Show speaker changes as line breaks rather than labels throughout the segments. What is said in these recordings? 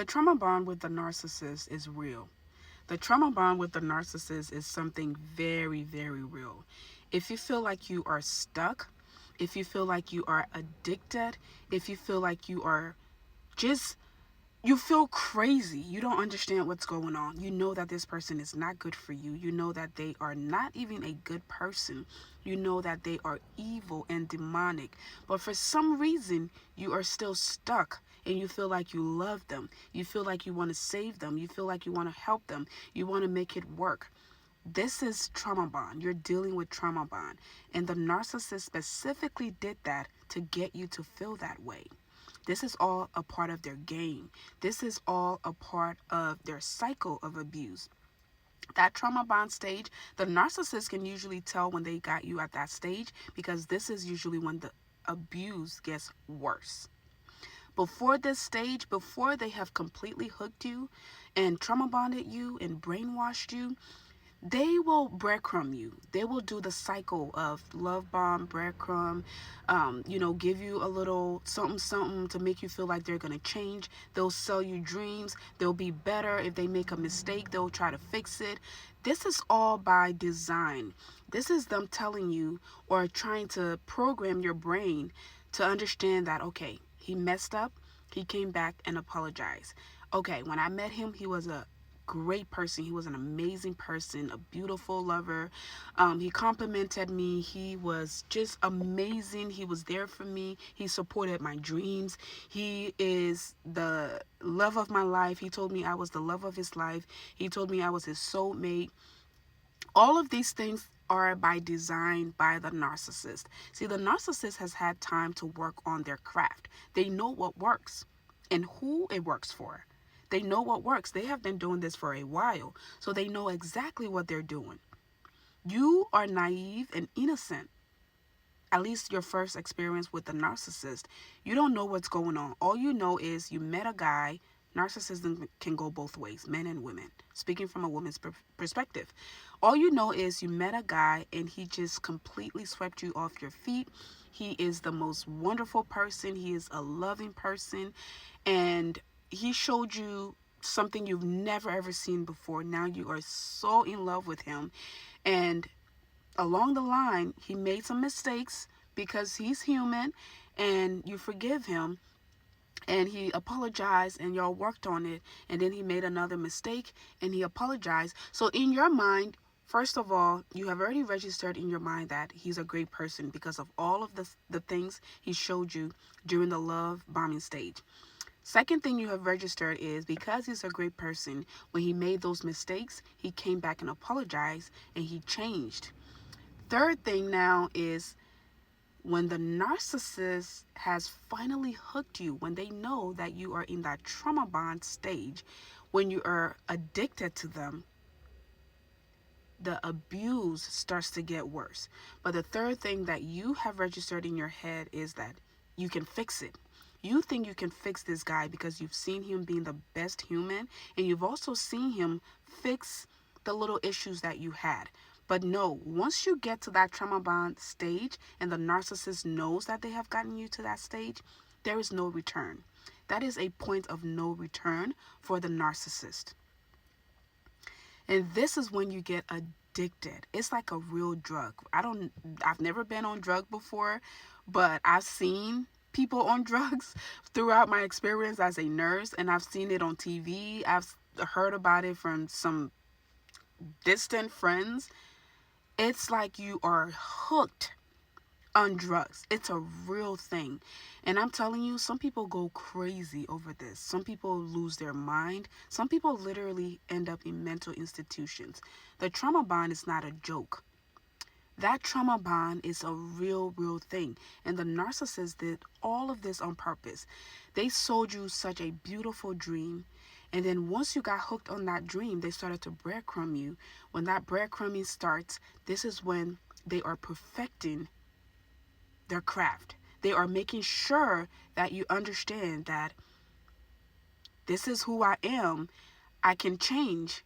The trauma bond with the narcissist is real. The trauma bond with the narcissist is something very, very real. If you feel like you are stuck, if you feel like you are addicted, if you feel like you are just you feel crazy. You don't understand what's going on. You know that this person is not good for you. You know that they are not even a good person. You know that they are evil and demonic. But for some reason, you are still stuck and you feel like you love them. You feel like you want to save them. You feel like you want to help them. You want to make it work. This is trauma bond. You're dealing with trauma bond. And the narcissist specifically did that to get you to feel that way. This is all a part of their game. This is all a part of their cycle of abuse. That trauma bond stage, the narcissist can usually tell when they got you at that stage because this is usually when the abuse gets worse. Before this stage, before they have completely hooked you and trauma bonded you and brainwashed you, they will breadcrumb you. They will do the cycle of love bomb, breadcrumb, give you a little something, something to make you feel like they're going to change. They'll sell you dreams. They'll be better. If they make a mistake, they'll try to fix it. This is all by design. This is them telling you or trying to program your brain to understand that, okay, he messed up. He came back and apologized. Okay, when I met him, he was a great person. He was an amazing person, a beautiful lover. He complimented me. He was just amazing. He was there for me. He supported my dreams. He is the love of my life. He told me I was the love of his life. He told me I was his soulmate. All of these things are by design by the narcissist. See, the narcissist has had time to work on their craft. They know what works and who it works for. They know what works. They have been doing this for a while, so they know exactly what they're doing. You are naive and innocent. At least your first experience with the narcissist, you don't know what's going on. All you know is you met a guy. Narcissism can go both ways, men and women. Speaking from a woman's perspective, all you know is you met a guy and he just completely swept you off your feet. He is the most wonderful person. He is a loving person, and he showed you something you've never ever seen before. Now you are so in love with him, and along the line he made some mistakes because he's human, and you forgive him, and he apologized and y'all worked on it, and then he made another mistake and he apologized. So in your mind, first of all, you have already registered in your mind that he's a great person because of all of the things he showed you during the love bombing stage. Second thing you have registered is because he's a great person, when he made those mistakes, he came back and apologized and he changed. Third thing now is when the narcissist has finally hooked you, when they know that you are in that trauma bond stage, when you are addicted to them, the abuse starts to get worse. But the third thing that you have registered in your head is that you can fix it. You think you can fix this guy because you've seen him being the best human, and you've also seen him fix the little issues that you had. But no, once you get to that trauma bond stage and the narcissist knows that they have gotten you to that stage, there is no return. That is a point of no return for the narcissist. And this is when you get addicted. It's like a real drug. I've never been on drug before, but I've seen people on drugs throughout my experience as a nurse, and I've seen it on TV. I've heard about it from some distant friends. It's like you are hooked on drugs. It's a real thing. And I'm telling you, some people go crazy over this. Some people lose their mind. Some people literally end up in mental institutions. The trauma bond is not a joke. That trauma bond is a real thing. And the narcissist did all of this on purpose. They sold you such a beautiful dream. And then once you got hooked on that dream, they started to breadcrumb you. When that breadcrumbing starts, this is when they are perfecting their craft. They are making sure that you understand that this is who I am. I can change.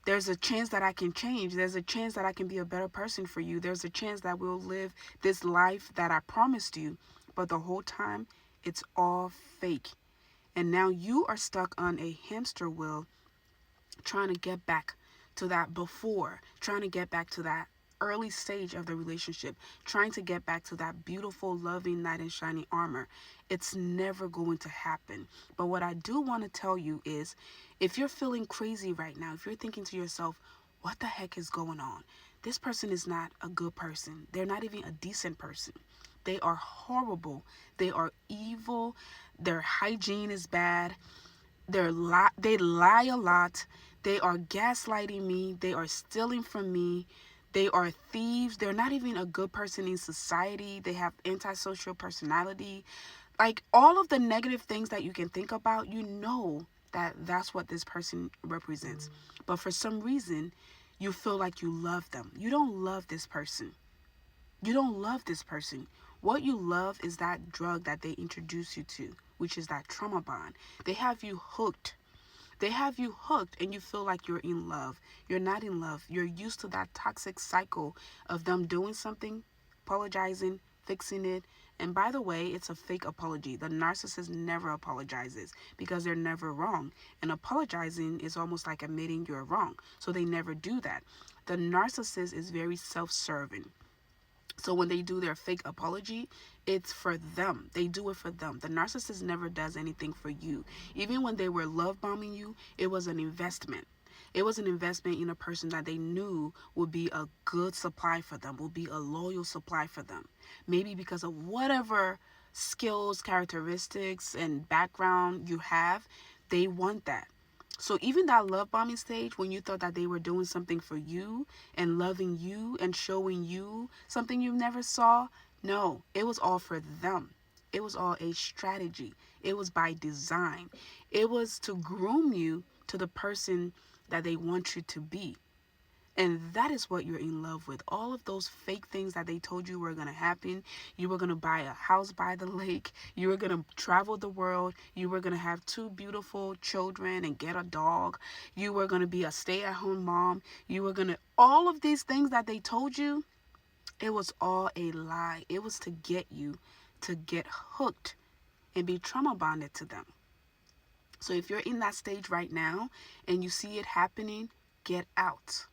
There's a chance that I can change. There's a chance that I can be a better person for you. There's a chance that we'll live this life that I promised you. But the whole time, it's all fake. And now you are stuck on a hamster wheel trying to get back to that before, trying to get back to that early stage of the relationship, trying to get back to that beautiful, loving knight in shining armor. It's never going to happen. But what I do want to tell you is, if you're feeling crazy right now, if you're thinking to yourself, what the heck is going on? This person is not a good person. They're not even a decent person. They are horrible. They are evil. Their hygiene is bad. They lie a lot. They are gaslighting me. They are stealing from me. They are thieves. They're not even a good person in society. They have antisocial personality. Like, all of the negative things that you can think about, you know that that's what this person represents. But for some reason, you feel like you love them. You don't love this person. You don't love this person. What you love is that drug that they introduce you to, which is that trauma bond. They have you hooked. They have you hooked and you feel like you're in love. You're not in love. You're used to that toxic cycle of them doing something, apologizing, fixing it. And by the way, it's a fake apology. The narcissist never apologizes because they're never wrong. And apologizing is almost like admitting you're wrong. So they never do that. The narcissist is very self-serving. So when they do their fake apology, it's for them. They do it for them. The narcissist never does anything for you. Even when they were love bombing you, it was an investment. It was an investment in a person that they knew would be a good supply for them, would be a loyal supply for them. Maybe because of whatever skills, characteristics, and background you have, they want that. So even that love bombing stage, when you thought that they were doing something for you and loving you and showing you something you never saw, no, it was all for them. It was all a strategy. It was by design. It was to groom you to the person that they want you to be. And that is what you're in love with. All of those fake things that they told you were going to happen. You were going to buy a house by the lake. You were going to travel the world. You were going to have 2 beautiful children and get a dog. You were going to be a stay-at-home mom. You were going to... All of these things that they told you, it was all a lie. It was to get you to get hooked and be trauma bonded to them. So if you're in that stage right now and you see it happening, get out.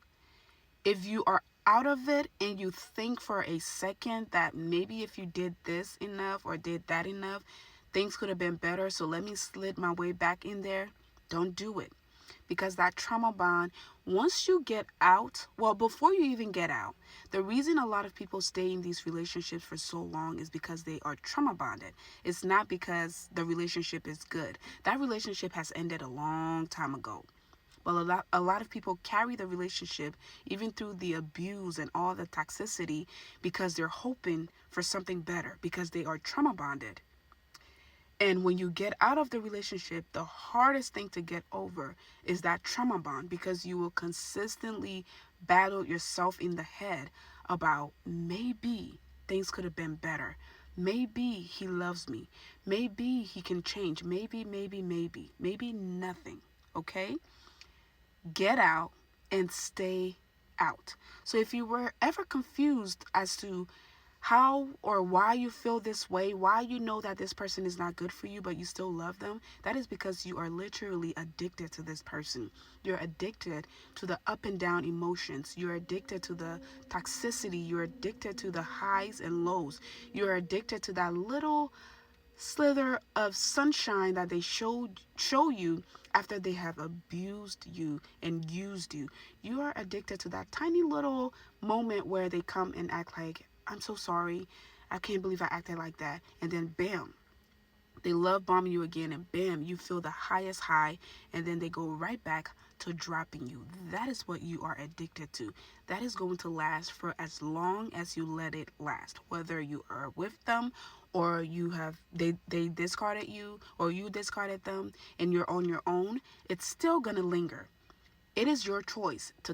If you are out of it and you think for a second that maybe if you did this enough or did that enough, things could have been better, so let me slid my way back in there, don't do it. Because that trauma bond, once you get out, well, before you even get out, the reason a lot of people stay in these relationships for so long is because they are trauma bonded. It's not because the relationship is good. That relationship has ended a long time ago. Well, a lot of people carry the relationship even through the abuse and all the toxicity because they're hoping for something better, because they are trauma bonded. And when you get out of the relationship, the hardest thing to get over is that trauma bond, because you will consistently battle yourself in the head about maybe things could have been better. Maybe he loves me. Maybe he can change. Maybe nothing. Okay? Get out and stay out. So if you were ever confused as to how or why you feel this way, why you know that this person is not good for you, but you still love them, that is because you are literally addicted to this person. You're addicted to the up and down emotions. You're addicted to the toxicity. You're addicted to the highs and lows. You're addicted to that little slither of sunshine that they show you after they have abused you and used you. You are addicted to that tiny little moment where they come and act like, I'm so sorry, I can't believe I acted like that, and then bam, they love bombing you again, and bam, you feel the highest high, and then they go right back to dropping you. That is what you are addicted to. That is going to last for as long as you let it last, whether you are with them or they discarded you or you discarded them and you're on your own. It's still gonna linger. It is your choice to